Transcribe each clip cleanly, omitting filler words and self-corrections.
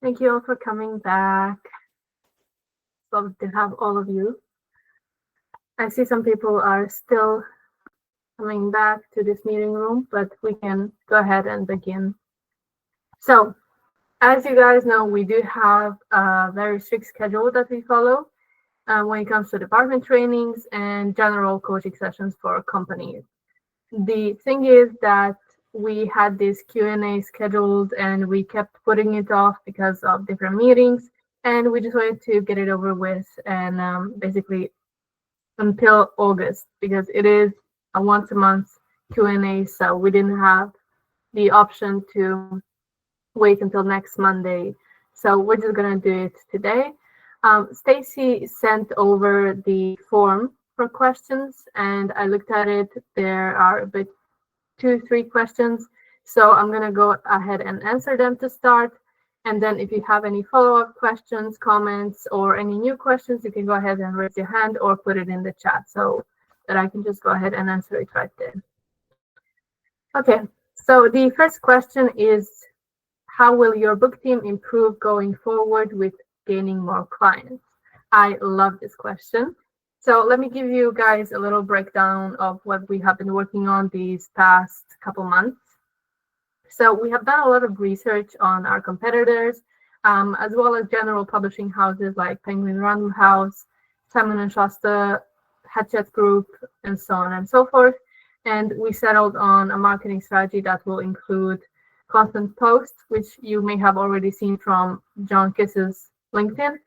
Thank you all for coming back. Love to have all of you. I see some people are still coming back to this meeting room, but we can go ahead and begin. So, as you guys know, we do have a very strict schedule that we follow when it comes to department trainings and general coaching sessions for companies. The thing is that we had this Q&A scheduled and we kept putting it off because of different meetings, and we just wanted to get it over with and basically until August, because it is a once a month Q&A, so we didn't have the option to wait until next Monday. So we're just gonna do it today. Stacy sent over the form for questions and I looked at it. There are a bit 2-3 questions. So I'm gonna go ahead and answer them to start. And then if you have any follow-up questions, comments, or any new questions, you can go ahead and raise your hand or put it in the chat so that I can just go ahead and answer it right there. Okay, so the first question is, how will your book team improve going forward with gaining more clients? I love this question. So let me give you guys a little breakdown of what we have been working on these past couple months. So we have done a lot of research on our competitors, as well as general publishing houses like Penguin Random House, Simon & Schuster, Hachette Group, and so on and so forth. And we settled on a marketing strategy that will include constant posts, which you may have already seen from John Kiss's LinkedIn.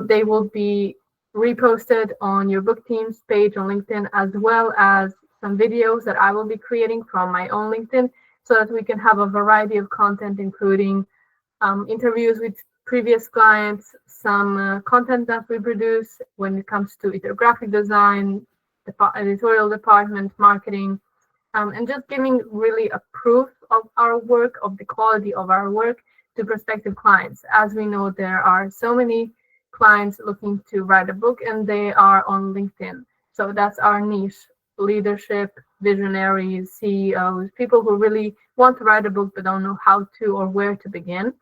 They will be reposted on your book team's page on LinkedIn, as well as some videos that I will be creating from my own LinkedIn, so that we can have a variety of content, including interviews with previous clients, some content that we produce when it comes to either graphic design, editorial department, marketing, and just giving really a proof of our work, of the quality of our work to prospective clients. As we know, there are so many clients looking to write a book and they are on LinkedIn. So that's our niche: leadership, visionaries, CEOs, people who really want to write a book but don't know how to or where to begin.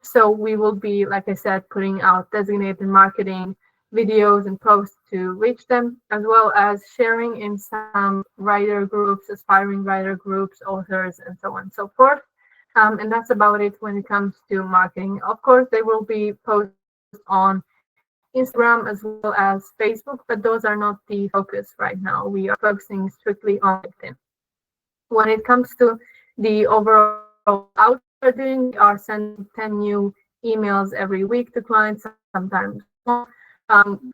So we will be, like I said, putting out designated marketing videos and posts to reach them, as well as sharing in some writer groups, aspiring writer groups, authors, and so on and so forth. And that's about it when it comes to marketing. Of course, there will be posts on Instagram as well as Facebook, but those are not the focus right now. We are focusing strictly on LinkedIn. When it comes to the overall output we're doing, we are sending 10 new emails every week to clients, sometimes more,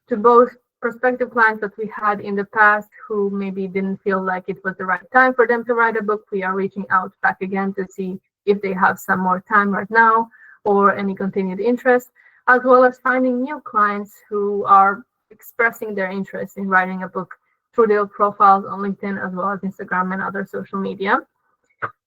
to both prospective clients that we had in the past who maybe didn't feel like it was the right time for them to write a book. We are reaching out back again to see if they have some more time right now or any continued interest, as well as finding new clients who are expressing their interest in writing a book through their profiles on LinkedIn, as well as Instagram and other social media.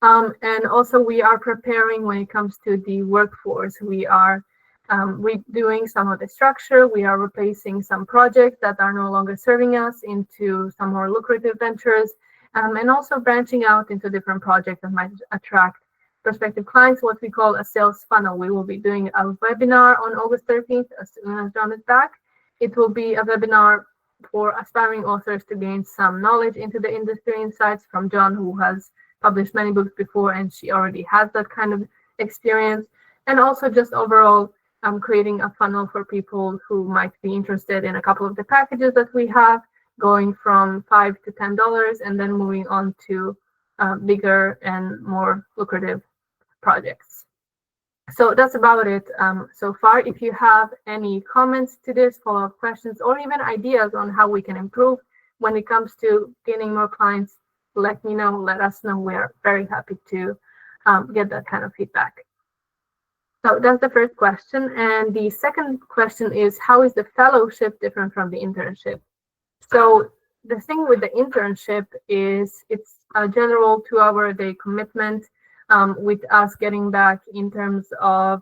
And also we are preparing when it comes to the workforce. We are redoing some of the structure. We are replacing some projects that are no longer serving us into some more lucrative ventures, and also branching out into different projects that might attract prospective clients, what we call a sales funnel. We will be doing a webinar on August 13th as soon as John is back. It will be a webinar for aspiring authors to gain some knowledge into the industry insights from John, who has published many books before and she already has that kind of experience. And also just overall creating a funnel for people who might be interested in a couple of the packages that we have, going from $5 to $10 and then moving on to bigger and more lucrative projects. So that's about it so far. If you have any comments to this, follow-up questions, or even ideas on how we can improve when it comes to gaining more clients, let me know, let us know. We're very happy to get that kind of feedback. So that's the first question. And the second question is, how is the fellowship different from the internship? So the thing with the internship is it's a general 2-hour-a-day commitment, with us getting back in terms of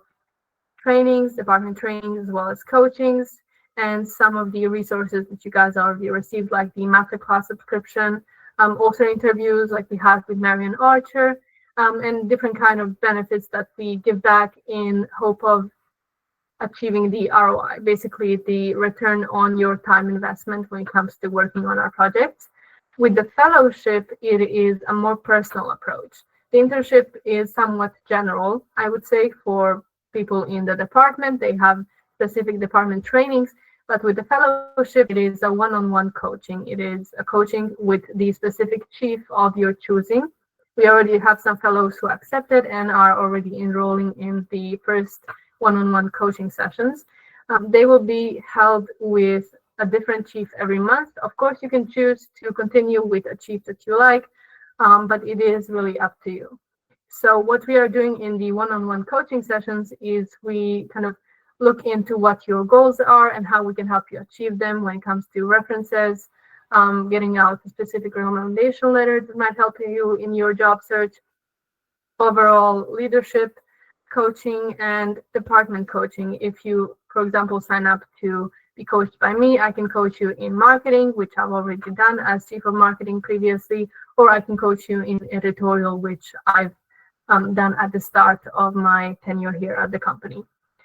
trainings, department trainings, as well as coachings, and some of the resources that you guys already received, like the masterclass subscription, author interviews like we had with Marian Archer, and different kind of benefits that we give back in hope of achieving the ROI, basically the return on your time investment when it comes to working on our projects. With the fellowship, it is a more personal approach. The internship is somewhat general, I would say, for people in the department. They have specific department trainings, but with the fellowship, it is a one-on-one coaching. It is a coaching with the specific chief of your choosing. We already have some fellows who accepted and are already enrolling in the first one-on-one coaching sessions. They will be held with a different chief every month. Of course, you can choose to continue with a chief that you like, but it is really up to you. So what we are doing in the one-on-one coaching sessions is we kind of look into what your goals are and how we can help you achieve them when it comes to references, getting out a specific recommendation letter that might help you in your job search, overall leadership coaching, and department coaching. If you, for example, sign up to be coached by me, I can coach you in marketing, which I've already done as chief of marketing previously, or I can coach you in editorial, which I've done at the start of my tenure here at the company.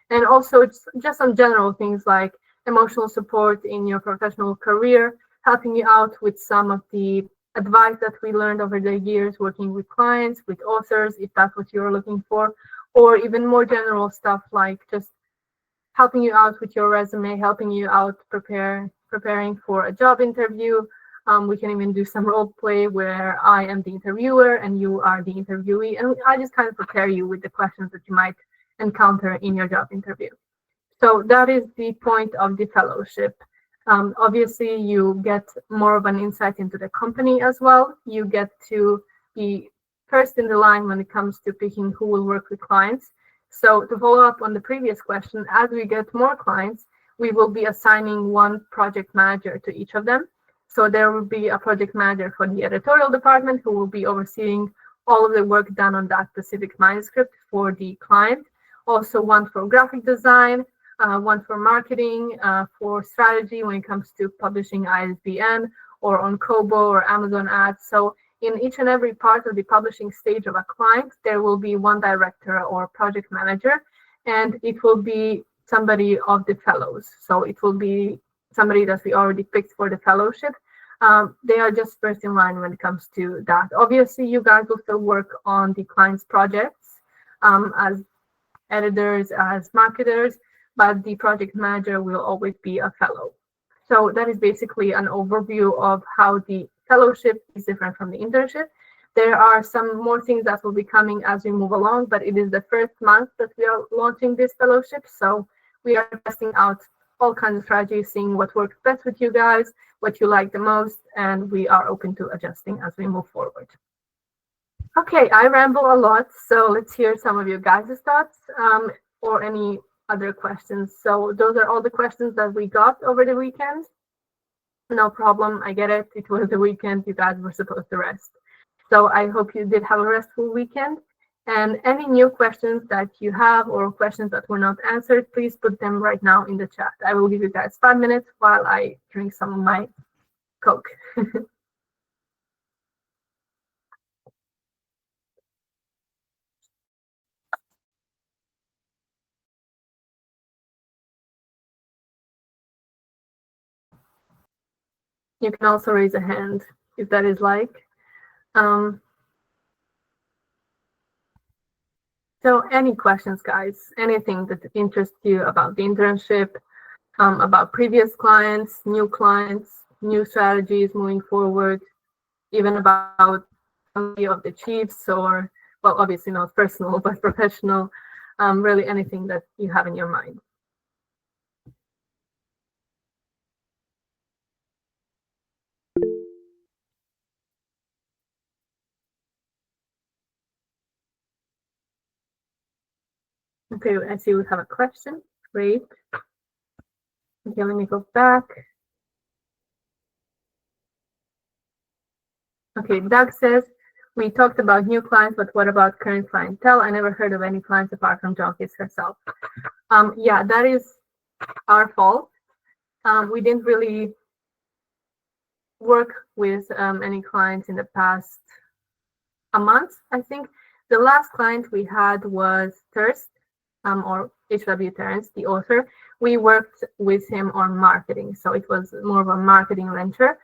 And also it's just some general things like emotional support in your professional career, helping you out with some of the advice that we learned over the years working with clients, with authors, if that's what you're looking for, or even more general stuff like just helping you out with your resume, helping you out preparing for a job interview. We can even do some role play where I am the interviewer and you are the interviewee, and I just kind of prepare you with the questions that you might encounter in your job interview. So that is the point of the fellowship. Obviously, you get more of an insight into the company as well. You get to be first in the line when it comes to picking who will work with clients. So to follow up on the previous question, as we get more clients, we will be assigning one project manager to each of them. So there will be a project manager for the editorial department who will be overseeing all of the work done on that specific manuscript for the client. Also one for graphic design, one for marketing, for strategy when it comes to publishing ISBN or on Kobo or Amazon ads. So in each and every part of the publishing stage of a client, there will be one director or project manager, and it will be somebody of the fellows. So it will be somebody that we already picked for the fellowship. They are just first in line when it comes to that. Obviously, you guys will still work on the client's projects as editors, as marketers, but the project manager will always be a fellow. So that is basically an overview of how the fellowship is different from the internship. There are some more things that will be coming as we move along, but it is the first month that we are launching this fellowship. So we are testing out all kinds of strategies, seeing what works best with you guys, what you like the most, and we are open to adjusting as we move forward. Okay, I ramble a lot, so let's hear some of you guys' thoughts or any other questions. So those are all the questions that we got over the weekend. No problem, I get it. It was the weekend, you guys were supposed to rest. So I hope you did have a restful weekend. And any new questions that you have or questions that were not answered, please put them right now in the chat. I will give you guys 5 minutes while I drink some of my Coke. You can also raise a hand if that is like. So any questions, guys? Anything that interests you about the internship, about previous clients, new strategies moving forward, even about any of the chiefs, or, well, obviously not personal, but professional, really anything that you have in your mind. Okay, I see we have a question. Great. Okay, let me go back. Okay, Doug says, we talked about new clients, but what about current clientele? I never heard of any clients apart from Jonkis herself. Yeah, that is our fault. We didn't really work with any clients in the past a month. I think the last client we had was Thirst. or H.W. Terrence, the author, we worked with him on marketing. So it was more of a marketing venture.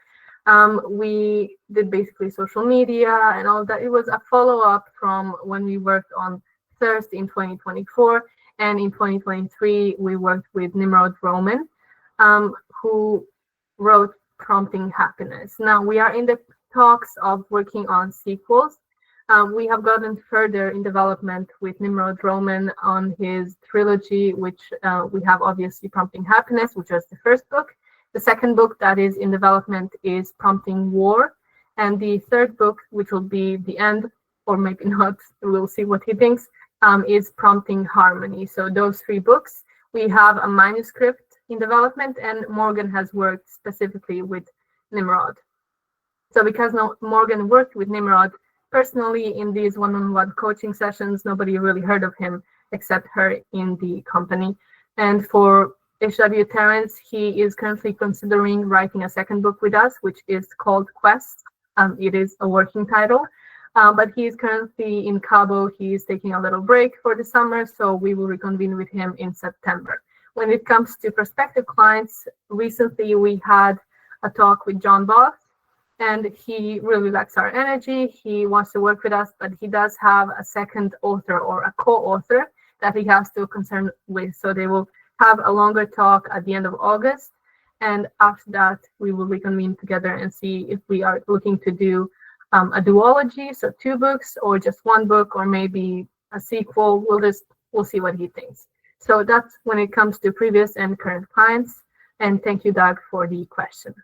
We did basically social media and all that. It was a follow-up from when we worked on Thirst in 2024. And in 2023, we worked with Nimrod Roman, who wrote Prompting Happiness. Now, we are in the talks of working on sequels. We have gotten further in development with Nimrod Roman on his trilogy, which we have obviously Prompting Happiness, which was the first book. The second book that is in development is Prompting War. And the third book, which will be the end, or maybe not, we'll see what he thinks, is Prompting Harmony. So those three books, we have a manuscript in development, and Morgan has worked specifically with Nimrod. So because Morgan worked with Nimrod personally in these one-on-one coaching sessions, nobody really heard of him except her in the company. And for H.W. Terrence, he is currently considering writing a second book with us, which is called Quest. It is a working title, but he is currently in Cabo. He is taking a little break for the summer, so we will reconvene with him in September. When it comes to prospective clients, recently we had a talk with John Boss, and he really likes our energy. He wants to work with us, but he does have a second author or a co-author that he has to concern with. So they will have a longer talk at the end of August. And after that, we will reconvene together and see if we are looking to do a duology, so 2 books, or just 1 book, or maybe a sequel. We'll see what he thinks. So that's when it comes to previous and current clients. And thank you, Doug, for the question.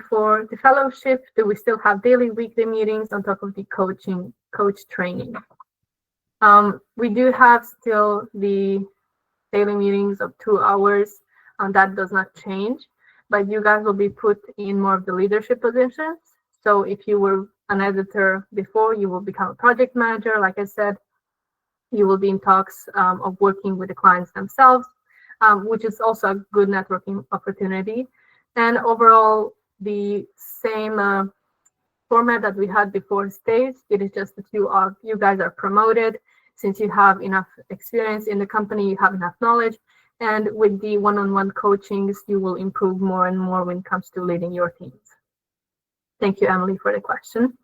For the fellowship, do we still have daily, weekly meetings on top of the coach training? We do have still the daily meetings of 2 hours, and that does not change, but you guys will be put in more of the leadership positions. So if you were an editor before, you will become a project manager. Like I said, you will be in talks of working with the clients themselves, which is also a good networking opportunity. And overall, the same format that we had before stays. It is just that you guys are promoted. Since you have enough experience in the company, you have enough knowledge. And with the one-on-one coachings, you will improve more and more when it comes to leading your teams. Thank you, Emily, for the question.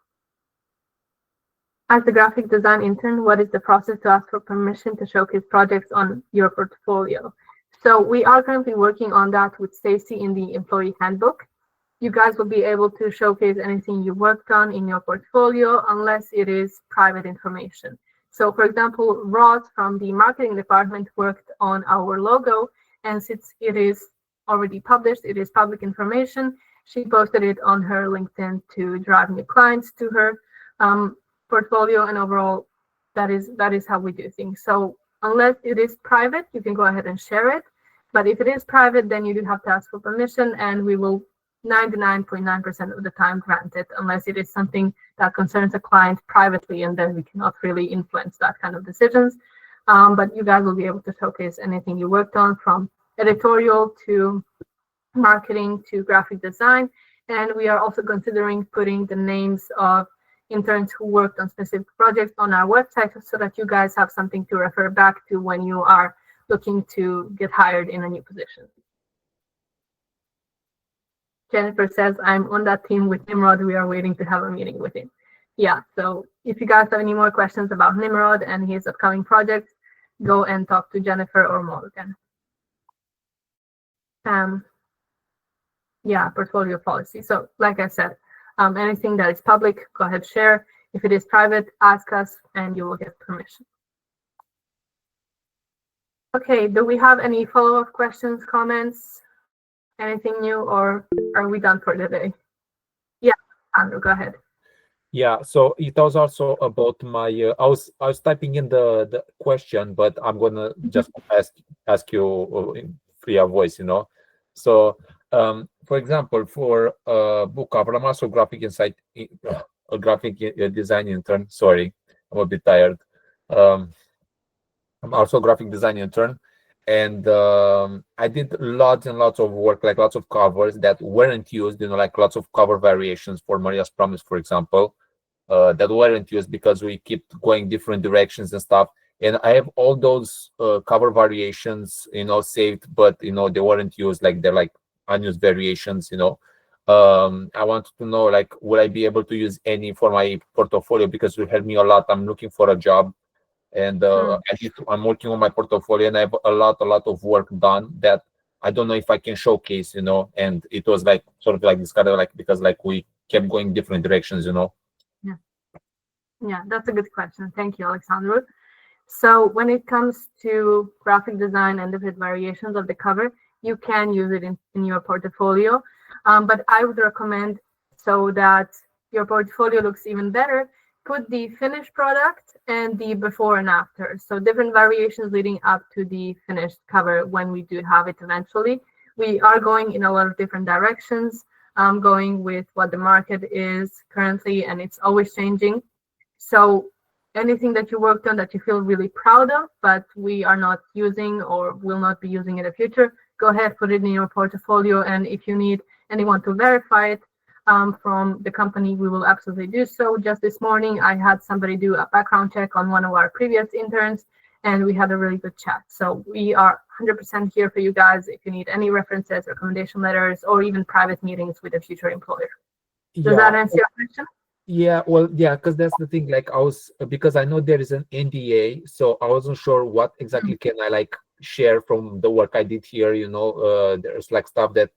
As the graphic design intern, what is the process to ask for permission to showcase projects on your portfolio? So we are currently working on that with Stacy in the employee handbook. You guys will be able to showcase anything you worked on in your portfolio unless it is private information. So for example, Roz from the marketing department worked on our logo, and since it is already published, it is public information, she posted it on her LinkedIn to drive new clients to her portfolio, and overall, that is how we do things. So unless it is private, you can go ahead and share it. But if it is private, then you do have to ask for permission, and we will 99.9% of the time grant it, unless it is something that concerns a client privately, and then we cannot really influence that kind of decisions. But you guys will be able to showcase anything you worked on, from editorial to marketing to graphic design. And we are also considering putting the names of interns who worked on specific projects on our website so that you guys have something to refer back to when you are looking to get hired in a new position. Jennifer says, I'm on that team with Nimrod. We are waiting to have a meeting with him. Yeah, so if you guys have any more questions about Nimrod and his upcoming projects, go and talk to Jennifer or Morgan. Yeah, portfolio policy. So like I said, anything that is public, go ahead, share. If it is private, ask us and you will get permission. Okay, do we have any follow-up questions, comments, anything new, or are we done for the day? Yeah, Andrew, go ahead. Yeah, so it was also about my, I was typing in the question, but I'm gonna just ask you in free voice, you know. So, for example, for book cover, I'm also graphic design intern. Sorry, I'm a bit tired. I'm also graphic design intern, and I did lots and lots of work, like lots of covers that weren't used, you know, like lots of cover variations for Maria's Promise, for example, that weren't used because we keep going different directions and stuff. and I have all those cover variations, saved, but they weren't used. Like they're like unused variations. I wanted to know, like, will I be able to use any for my portfolio, because it will help me a lot. I'm looking for a job, and I'm working on my portfolio, and I have a lot of work done that I don't know if I can showcase. And it was like sort of like this kind of like, because like we kept going different directions. Yeah, that's a good question. Thank you, Alexandru. So when it comes to graphic design and different variations of the cover, you can use it in your portfolio. But I would recommend, so that your portfolio looks even better, put the finished product and the before and after. So different variations leading up to the finished cover when we do have it eventually. We are going in a lot of different directions, going with what the market is currently, and it's always changing. So anything that you worked on that you feel really proud of, but we are not using or will not be using in the future, go ahead, put it in your portfolio. And if you need anyone to verify it from the company, we will absolutely do so. Just this morning, I had somebody do a background check on one of our previous interns, and we had a really good chat. So we are 100% here for you guys if you need any references, recommendation letters, or even private meetings with a future employer. Does that answer your question? Yeah, well, yeah, because that's the thing. Like because I know there is an NDA, so I wasn't sure what exactly can I like share from the work I did here. There's like stuff that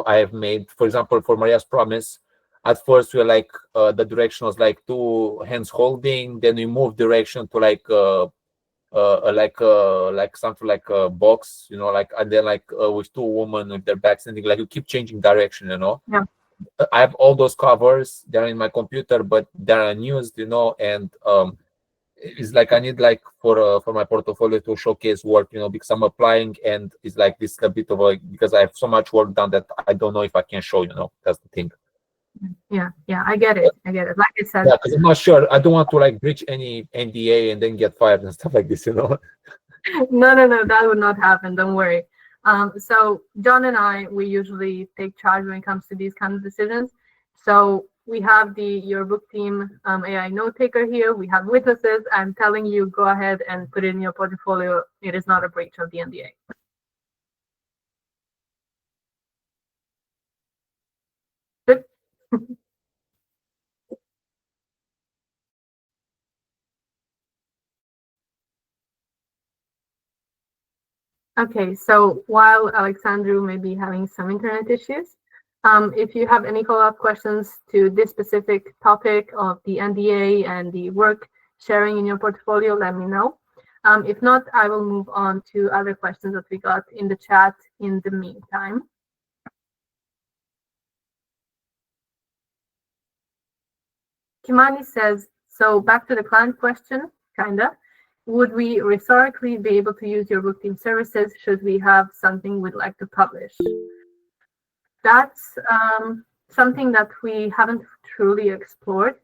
I have made. For example, for Maria's Promise, at first we were like the direction was like two hands holding, then we moved direction to like something like a box, like, and then like with two women with their backs, and like you keep changing direction. Yeah. I have all those covers. They're in my computer, but they're unused, and it's like I need like for my portfolio to showcase work, because I'm applying, and it's like this a bit of a, because I have so much work done that I don't know if I can show. That's the thing. Yeah, I get it. Like I said. Yeah, because I'm not sure. I don't want to like breach any NDA and then get fired and stuff like this. No, that would not happen. Don't worry. So John and I, we usually take charge when it comes to these kind of decisions. So we have your book team AI note taker here. We have witnesses. I'm telling you, go ahead and put it in your portfolio. It is not a breach of the NDA. Good. Okay, so while Alexandru may be having some internet issues, if you have any follow-up questions to this specific topic of the NDA and the work sharing in your portfolio, let me know. If not, I will move on to other questions that we got in the chat in the meantime. Kimani says, so back to the client question, kinda. Would we rhetorically be able to use your book team services should we have something we'd like to publish? That's something that we haven't truly explored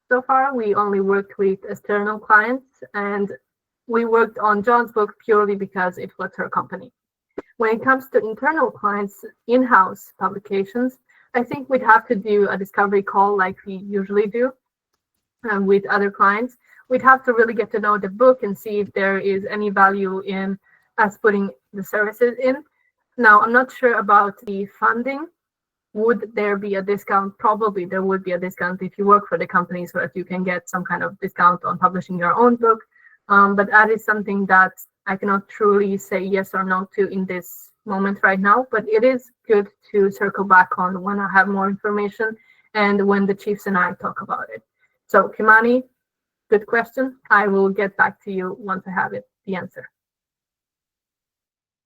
so far. We only worked with external clients, and we worked on John's book purely because it was her company. When it comes to internal clients, in-house publications, I think we'd have to do a discovery call like we usually do with other clients. We'd have to really get to know the book and see if there is any value in us putting the services in. Now, I'm not sure about the funding. Would there be a discount? Probably there would be a discount if you work for the company, so that you can get some kind of discount on publishing your own book. But that is something that I cannot truly say yes or no to in this moment right now. But it is good to circle back on when I have more information and when the chiefs and I talk about it. So Kimani, good question. I will get back to you once I have the answer.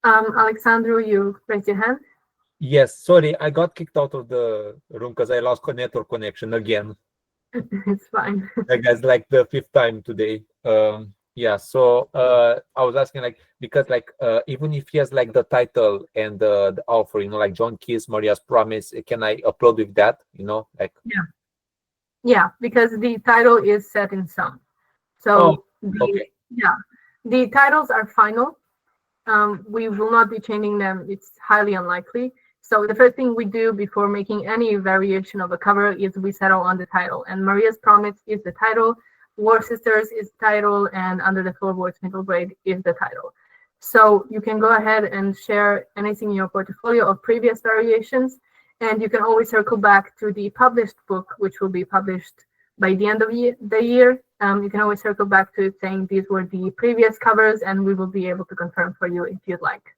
Alexandru, you raised your hand. Yes, sorry, I got kicked out of the room because I lost network connection again. It's fine. I guess like the 5th time today. Yeah, so I was asking, like, because like even if he has like the title and the author, like John Keys, Maria's Promise, can I upload with that? Like. Yeah, because the title is set in stone. So the titles are final. We will not be changing them. It's highly unlikely. So the first thing we do before making any variation of a cover is we settle on the title. And Maria's Promise is the title. War Sisters is the title, and Under the Floorboards Middle Grade is the title. So you can go ahead and share anything in your portfolio of previous variations, and you can always circle back to the published book, which will be published by the end of the year. You can always circle back to it saying these were the previous covers, and we will be able to confirm for you if you'd like.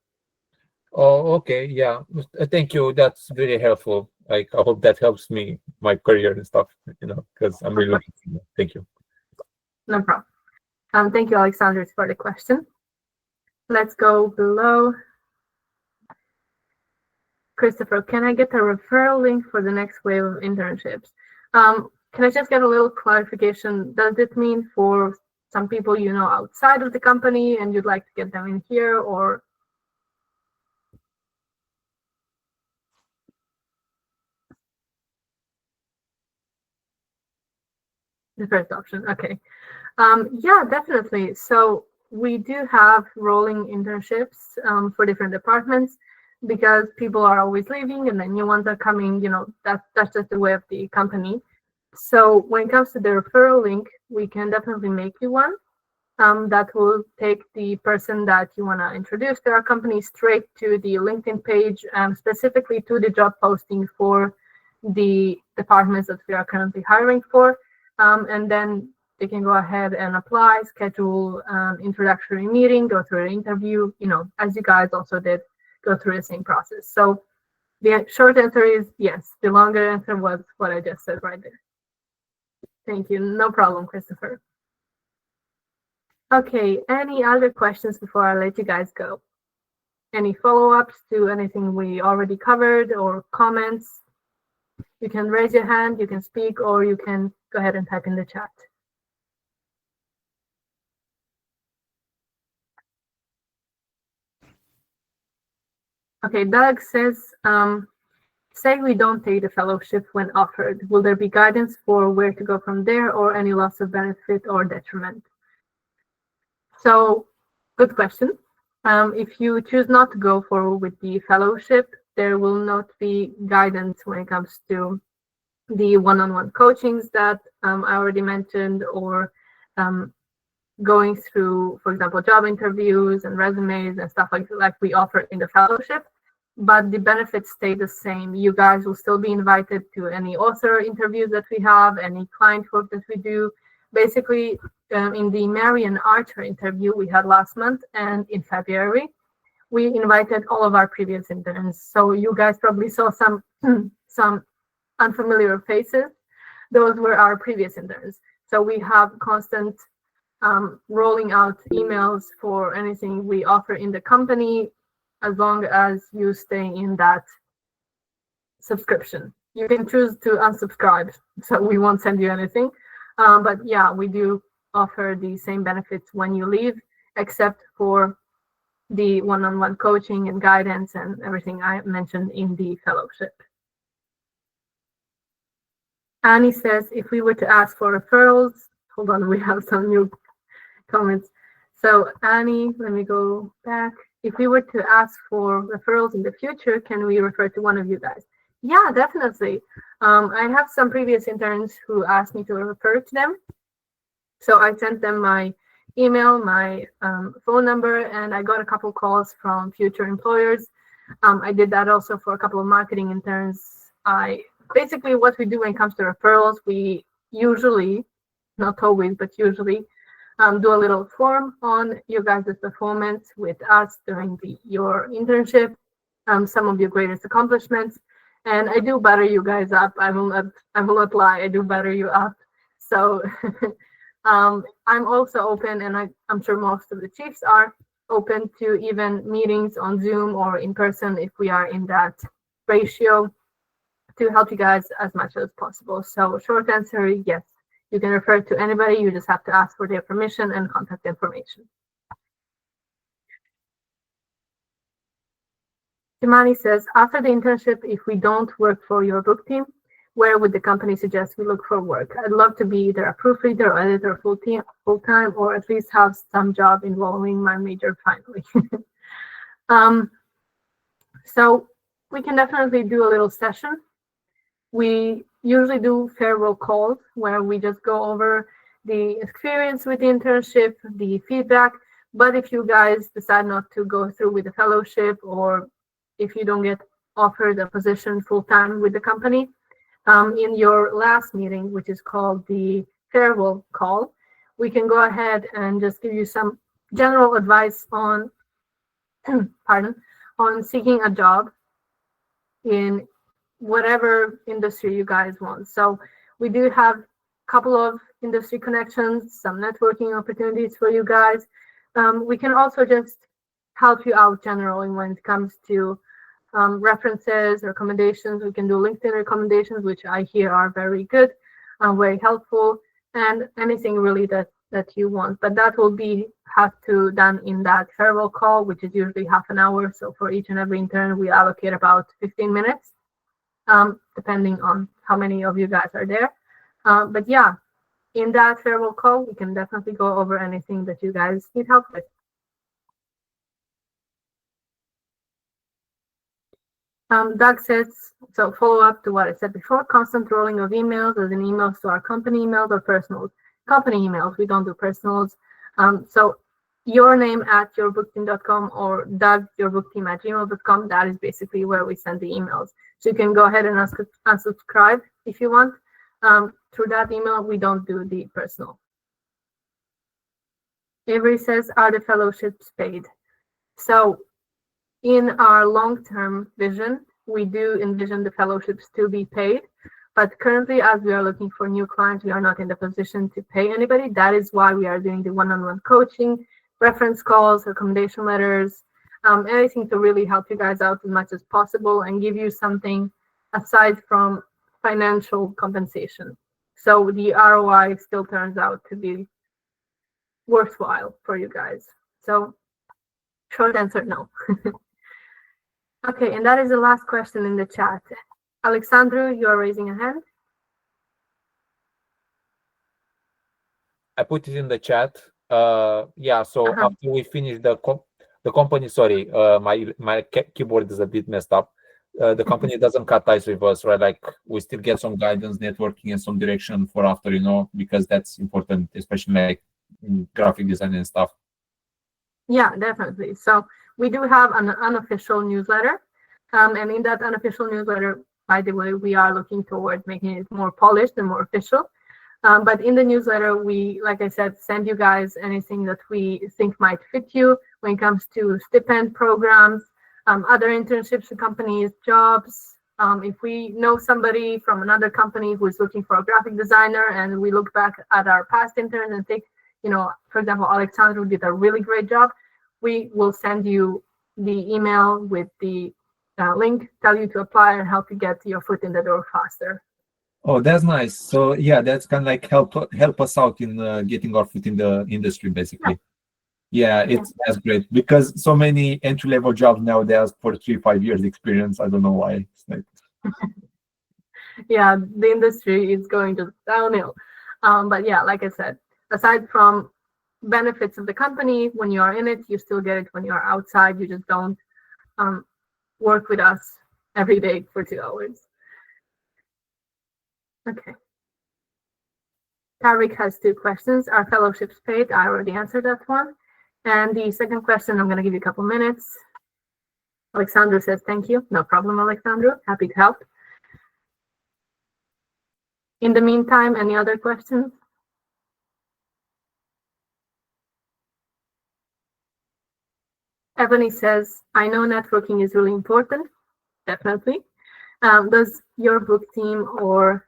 Oh, okay. Yeah. Thank you. That's very helpful. Like, I hope that helps me, my career and stuff, because I'm really looking for that. Thank you. No problem. Thank you, Alexandros, for the question. Let's go below. Christopher, can I get a referral link for the next wave of internships? Can I just get a little clarification? Does it mean for some people you know outside of the company and you'd like to get them in here, or? The first option, okay. Yeah, definitely. So we do have rolling internships for different departments because people are always leaving and then new ones are coming. That's just the way of the company. So when it comes to the referral link, we can definitely make you one. That will take the person that you want to introduce to our company straight to the LinkedIn page, specifically to the job posting for the departments that we are currently hiring for. And then they can go ahead and apply, schedule an introductory meeting, go through an interview, as you guys also did, go through the same process. So the short answer is yes. The longer answer was what I just said right there. Thank you. No problem, Christopher. Okay, any other questions before I let you guys go? Any follow-ups to anything we already covered or comments? You can raise your hand, you can speak, or you can go ahead and type in the chat. Okay, Doug says, say we don't take the fellowship when offered. Will there be guidance for where to go from there or any loss of benefit or detriment? So, good question. If you choose not to go forward with the fellowship, there will not be guidance when it comes to the one-on-one coachings that I already mentioned, or going through, for example, job interviews and resumes and stuff like we offer in the fellowship. But the benefits stay the same. You guys will still be invited to any author interviews that we have, any client work that we do. Basically, in the Marian Archer interview we had last month and in February, we invited all of our previous interns. So you guys probably saw some unfamiliar faces. Those were our previous interns. So we have constant rolling out emails for anything we offer in the company, as long as you stay in that subscription. You can choose to unsubscribe, so we won't send you anything. But yeah, we do offer the same benefits when you leave, except for the one-on-one coaching and guidance and everything I mentioned in the fellowship. Annie says, if we were to ask for referrals, hold on, we have some new comments. So Annie, let me go back. If we were to ask for referrals in the future, can we refer to one of you guys? Yeah, definitely. I have some previous interns who asked me to refer to them. So I sent them my email, my phone number, and I got a couple calls from future employers. I did that also for a couple of marketing interns. Basically what we do when it comes to referrals, we usually, not always, but usually do a little form on your guys' performance with us during your internship, some of your greatest accomplishments, and I do butter you guys up. I will not lie, I do butter you up. So I'm also open, and I'm sure most of the chiefs are open to even meetings on Zoom or in person if we are in that ratio, to help you guys as much as possible. So short answer, yes. You can refer to anybody, you just have to ask for their permission and contact information. Timani says, after the internship, if we don't work for your book team, where would the company suggest we look for work? I'd love to be either a proofreader or editor full-time, or at least have some job involving my major finally. So we can definitely do a little session. We usually do farewell calls where we just go over the experience with the internship, the feedback. But if you guys decide not to go through with the fellowship, or if you don't get offered a position full-time with the company, in your last meeting, which is called the farewell call, we can go ahead and just give you some general advice on, pardon, on seeking a job in whatever industry you guys want. So we do have a couple of industry connections, some networking opportunities for you guys. We can also just help you out generally when it comes to references, recommendations. We can do LinkedIn recommendations, which I hear are very good, very helpful, and anything really that you want. But that will have to done in that farewell call, which is usually half an hour. So for each and every intern, we allocate about 15 minutes, depending on how many of you guys are there. But yeah, in that farewell call, we can definitely go over anything that you guys need help with. Doug says, so follow up to what I said before, constant rolling of emails, as in emails to our company emails or personals. Company emails, we don't do personals. So your name at yourbookteam.com or doug.yourbookteam@gmail.com, that is basically where we send the emails. So you can go ahead and unsubscribe if you want. Through that email, we don't do the personal. Avery says, are the fellowships paid? So in our long-term vision, we do envision the fellowships to be paid, but currently, as we are looking for new clients, we are not in the position to pay anybody. That is why we are doing the one-on-one coaching, reference calls, recommendation letters, anything to really help you guys out as much as possible and give you something aside from financial compensation. So the ROI still turns out to be worthwhile for you guys. So short answer, no. Okay, and that is the last question in the chat. Alexandru, you are raising a hand. I put it in the chat. Yeah, so after we finish the company, sorry, my keyboard is a bit messed up. The company doesn't cut ties with us, right? Like we still get some guidance, networking, and some direction for after, because that's important, especially like graphic design and stuff. Yeah, definitely. So we do have an unofficial newsletter. And in that unofficial newsletter, by the way, we are looking toward making it more polished and more official. But in the newsletter, we, like I said, send you guys anything that we think might fit you when it comes to stipend programs, other internships to companies, jobs. If we know somebody from another company who is looking for a graphic designer and we look back at our past interns and think, for example, Alexandru did a really great job, we will send you the email with the link, tell you to apply and help you get your foot in the door faster. Oh, that's nice. So yeah, that's kind of like help us out in getting our foot in the industry, basically. Yeah, that's great because so many entry-level jobs now they ask for 3-5 years experience. I don't know why. It's like... Yeah, the industry is going to downhill. But yeah, like I said, aside from benefits of the company, when you are in it, you still get it when you are outside. You just don't work with us every day for 2 hours. Okay. Tariq has 2 questions. Are fellowships paid? I already answered that one. And the second question, I'm going to give you a couple minutes. Alexandru says, thank you. No problem, Alexandru. Happy to help. In the meantime, any other questions? Ebony says, I know networking is really important. Definitely. Does your book team or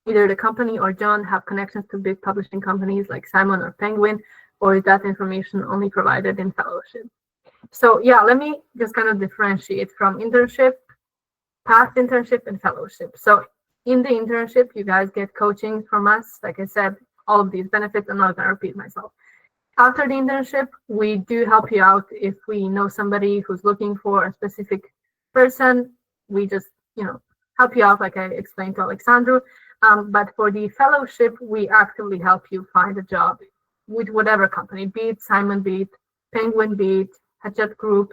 either the company or John have connections to big publishing companies like Simon or Penguin, or is that information only provided in fellowship? So yeah, let me just kind of differentiate from internship, past internship, and fellowship. So in the internship, you guys get coaching from us. Like I said, all of these benefits, I'm not going to repeat myself. After the internship, we do help you out if we know somebody who's looking for a specific person. We just, help you out like I explained to Alexandru. But for the fellowship, we actively help you find a job with whatever company, be it Simon, be it Penguin, be it Hachette Group,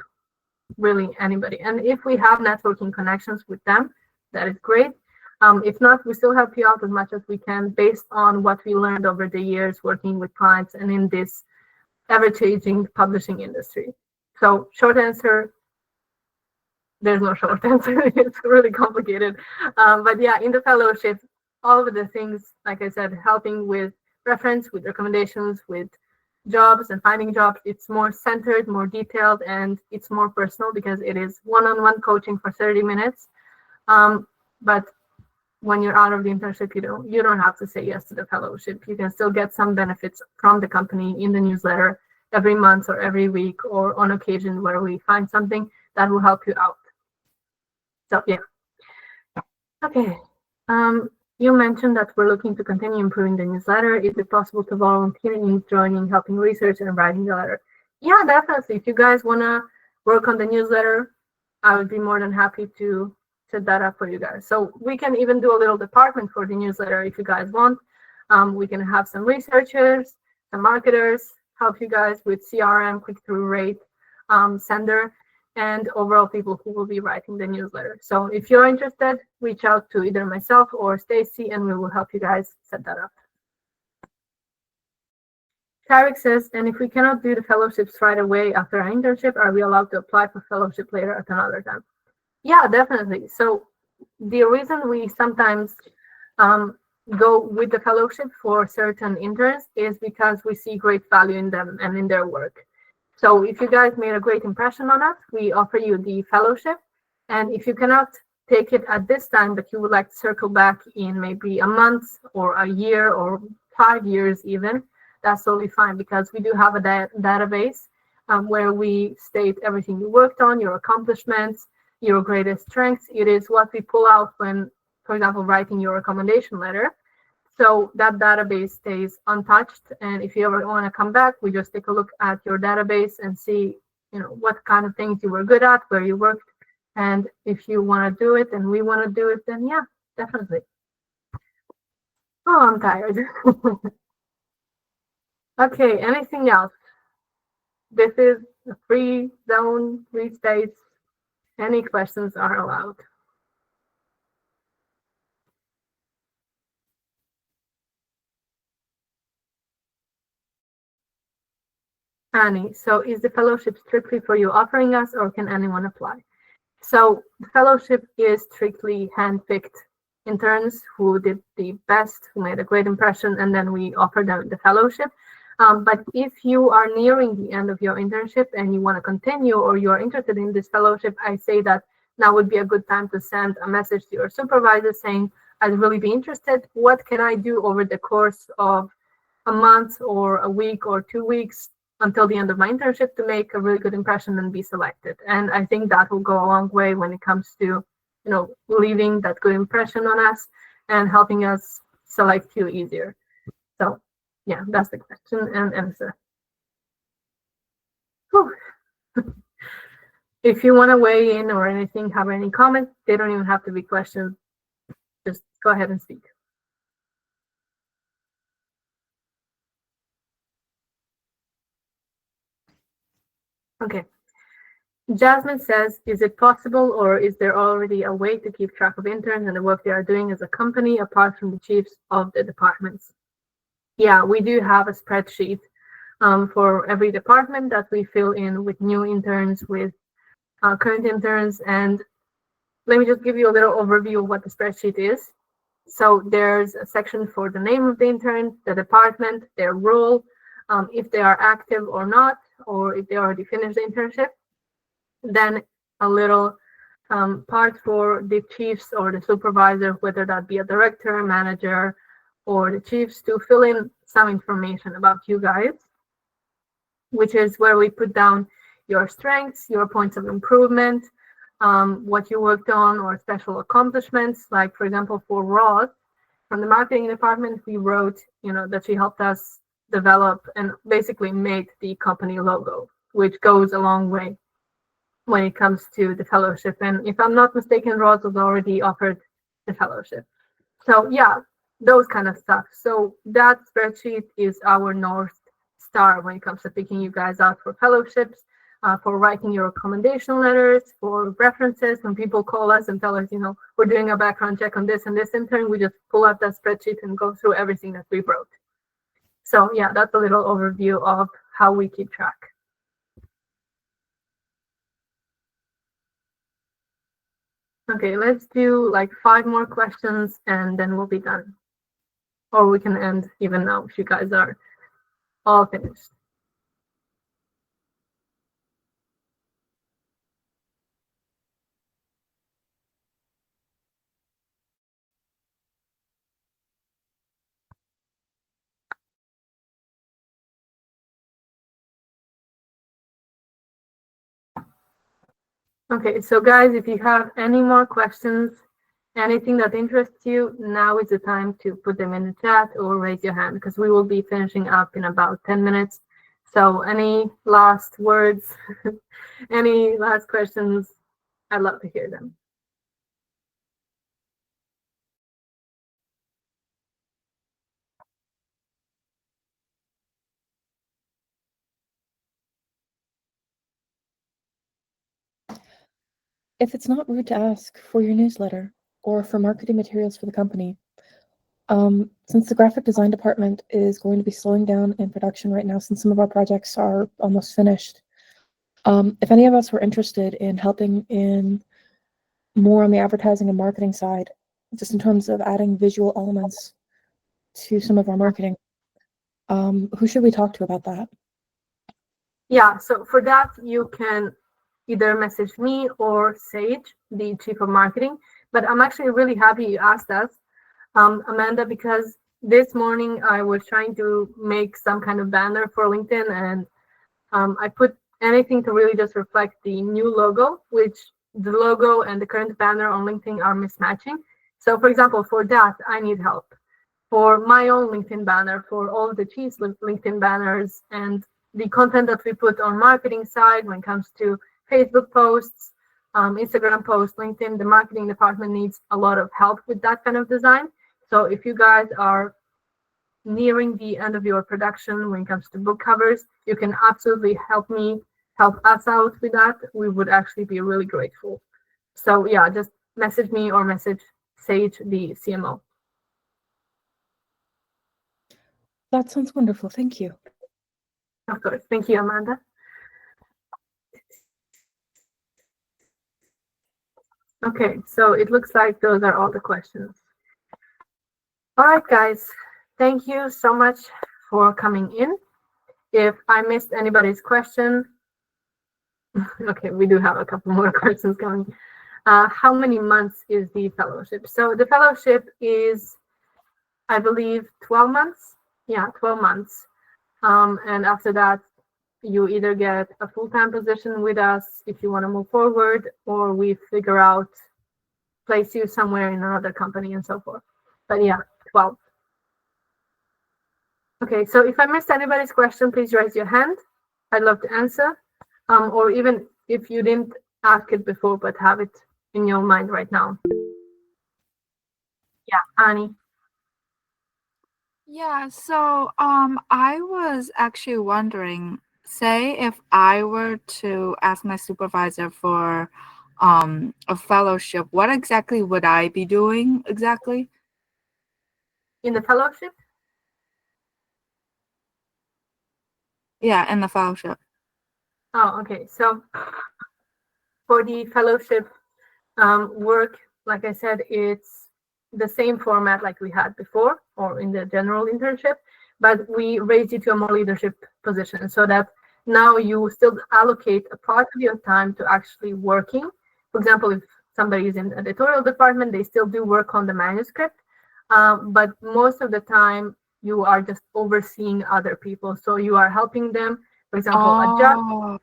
really anybody. And if we have networking connections with them, that is great. If not, we still help you out as much as we can based on what we learned over the years working with clients and in this ever-changing publishing industry. So short answer, there's no short answer. It's really complicated. But yeah, in the fellowship, all of the things, like I said, helping with reference, with recommendations, with jobs and finding jobs, it's more centered, more detailed, and it's more personal because it is one-on-one coaching for 30 minutes. But when you're out of the internship, you don't have to say yes to the fellowship. You can still get some benefits from the company in the newsletter every month or every week or on occasion where we find something that will help you out. So yeah. Okay. You mentioned that we're looking to continue improving the newsletter. Is it possible to volunteer in joining, helping research and writing the letter? Yeah, definitely. If you guys want to work on the newsletter, I would be more than happy to set that up for you guys. So we can even do a little department for the newsletter if you guys want. We can have some researchers, some marketers, help you guys with CRM, click-through rate, sender, and overall people who will be writing the newsletter. So if you're interested, reach out to either myself or Stacy and we will help you guys set that up. Tarek says, and if we cannot do the fellowships right away after our internship, are we allowed to apply for fellowship later at another time? Yeah, definitely. So the reason we sometimes go with the fellowship for certain interns is because we see great value in them and in their work. So if you guys made a great impression on us, we offer you the fellowship. And if you cannot take it at this time, but you would like to circle back in maybe a month or a year or 5 years even, that's totally fine because we do have a database where we state everything you worked on, your accomplishments, your greatest strengths. It is what we pull out when, for example, writing your recommendation letter. So that database stays untouched. And if you ever want to come back, we just take a look at your database and see, what kind of things you were good at, where you worked. And if you want to do it and we want to do it, then yeah, definitely. Oh, I'm tired. Okay, anything else? This is a free zone, free space. Any questions are allowed. Annie, so is the fellowship strictly for you offering us or can anyone apply? So the fellowship is strictly handpicked interns who did the best, who made a great impression, and then we offer them the fellowship. But if you are nearing the end of your internship and you want to continue or you are interested in this fellowship, I say that now would be a good time to send a message to your supervisor saying, I'd really be interested. What can I do over the course of a month or a week or 2 weeks until the end of my internship to make a really good impression and be selected? And I think that will go a long way when it comes to, leaving that good impression on us and helping us select you easier. So yeah, that's the question and answer. Whew. If you want to weigh in or anything, have any comments, they don't even have to be questions. Just go ahead and speak. Okay. Jasmine says, is it possible or is there already a way to keep track of interns and the work they are doing as a company apart from the chiefs of the departments? Yeah, we do have a spreadsheet for every department that we fill in with new interns, with current interns. And let me just give you a little overview of what the spreadsheet is. So there's a section for the name of the intern, the department, their role, if they are active or not, or if they already finished the internship. Then a little part for the chiefs or the supervisor, whether that be a director, manager, or the chiefs, to fill in some information about you guys, which is where we put down your strengths, your points of improvement, what you worked on, or special accomplishments. Like, for example, for Roz, from the marketing department, we wrote, that she helped us develop and basically made the company logo, which goes a long way when it comes to the fellowship. And if I'm not mistaken, Roz was already offered the fellowship. So yeah, those kind of stuff. So that spreadsheet is our North Star when it comes to picking you guys out for fellowships. for writing your recommendation letters, for references. When people call us and tell us, we're doing a background check on this and this intern, we just pull up that spreadsheet and go through everything that we wrote. So yeah, that's a little overview of how we keep track. Okay, let's do like 5 more questions and then we'll be done. Or we can end even now if you guys are all finished. Okay, so guys, if you have any more questions, anything that interests you, now is the time to put them in the chat or raise your hand, because we will be finishing up in about 10 minutes. So any last words, any last questions, I'd love to hear them. If it's not rude to ask for your newsletter or for marketing materials for the company, since the graphic design department is going to be slowing down in production right now, since some of our projects are almost finished, if any of us were interested in helping in more on the advertising and marketing side, just in terms of adding visual elements to some of our marketing, who should we talk to about that? Yeah, so for that, you can either message me or Sage, the chief of marketing. But I'm actually really happy you asked us, Amanda, because this morning I was trying to make some kind of banner for LinkedIn, and I put anything to really just reflect the new logo, which the logo and the current banner on LinkedIn are mismatching. So for example, for that, I need help. For my own LinkedIn banner, for all the Chiefs LinkedIn banners, and the content that we put on marketing side when it comes to Facebook posts, Instagram posts, LinkedIn, the marketing department needs a lot of help with that kind of design. So if you guys are nearing the end of your production when it comes to book covers, you can absolutely help us out with that. We would actually be really grateful. So yeah, just message me or message Sage, the CMO. That sounds wonderful. Thank you. Of course. Thank you, Amanda. Okay, so it looks like those are all the questions. All right, guys. Thank you so much for coming in. If I missed anybody's question, okay, we do have a couple more questions coming. How many months is the fellowship? So the fellowship is, I believe, 12 months. Yeah, 12 months. And after that, you either get a full-time position with us if you want to move forward, or we figure out, place you somewhere in another company and so forth. But yeah, 12. Okay, so if I missed anybody's question, please raise your hand. I'd love to answer. Or even if you didn't ask it before, but have it in your mind right now. Yeah, Annie. Yeah, so I was actually wondering, say if I were to ask my supervisor for a fellowship, what exactly would I be doing exactly? In the fellowship? Yeah, in the fellowship. Oh, okay. So for the fellowship work, like I said, it's the same format like we had before, or in the general internship, but we raised you to a more leadership position so that now you still allocate a part of your time to actually working. For example, if somebody is in the editorial department, they still do work on the manuscript, but most of the time you are just overseeing other people. So you are helping them, for example,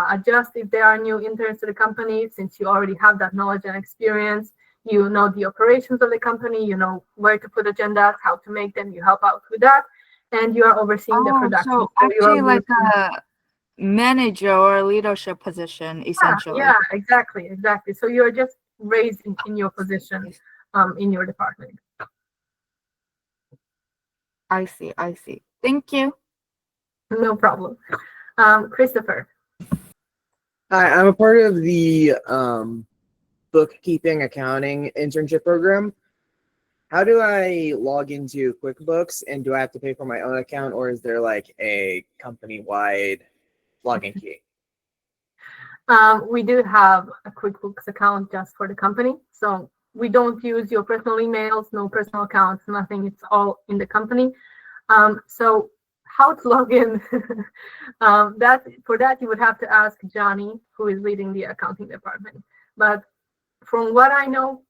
adjust if there are new interns to the company. Since you already have that knowledge and experience, you know the operations of the company, you know where to put agendas, how to make them, you help out with that, and you are overseeing the production. So actually like a manager or leadership position, essentially. Yeah, exactly. So you're just raised in your position in your department. I see. Thank you. No problem. Christopher. Hi, I'm a part of the bookkeeping accounting internship program. How do I log into QuickBooks, and do I have to pay for my own account, or is there like a company-wide login key? We do have a QuickBooks account just for the company. So we don't use your personal emails, no personal accounts, nothing. It's all in the company. So how to log in? For that you would have to ask Johnny, who is leading the accounting department. But from what I know,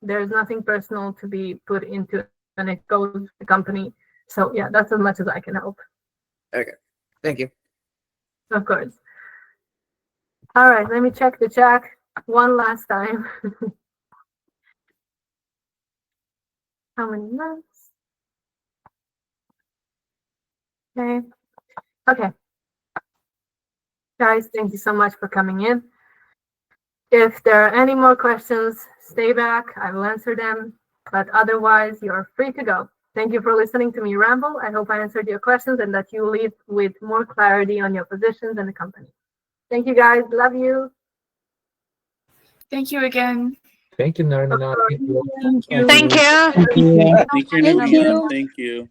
there's nothing personal to be put into it, and it goes to the company. So yeah, that's as much as I can help. Okay, thank you. Of course. All right, let me check the chat one last time. How many months? Okay. Okay. Guys, thank you so much for coming in. If there are any more questions, stay back. I will answer them. But otherwise, you're free to go. Thank you for listening to me ramble. I hope I answered your questions and that you leave with more clarity on your positions and the company. Thank you, guys. Love you. Thank you again. Thank you, Nermina. Thank you. Thank you. Thank you. Thank you. Thank you, Thank Nina. you. Thank you.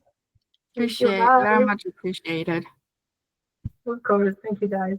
Appreciate, Bye. very much appreciated. Of course. Thank you, guys.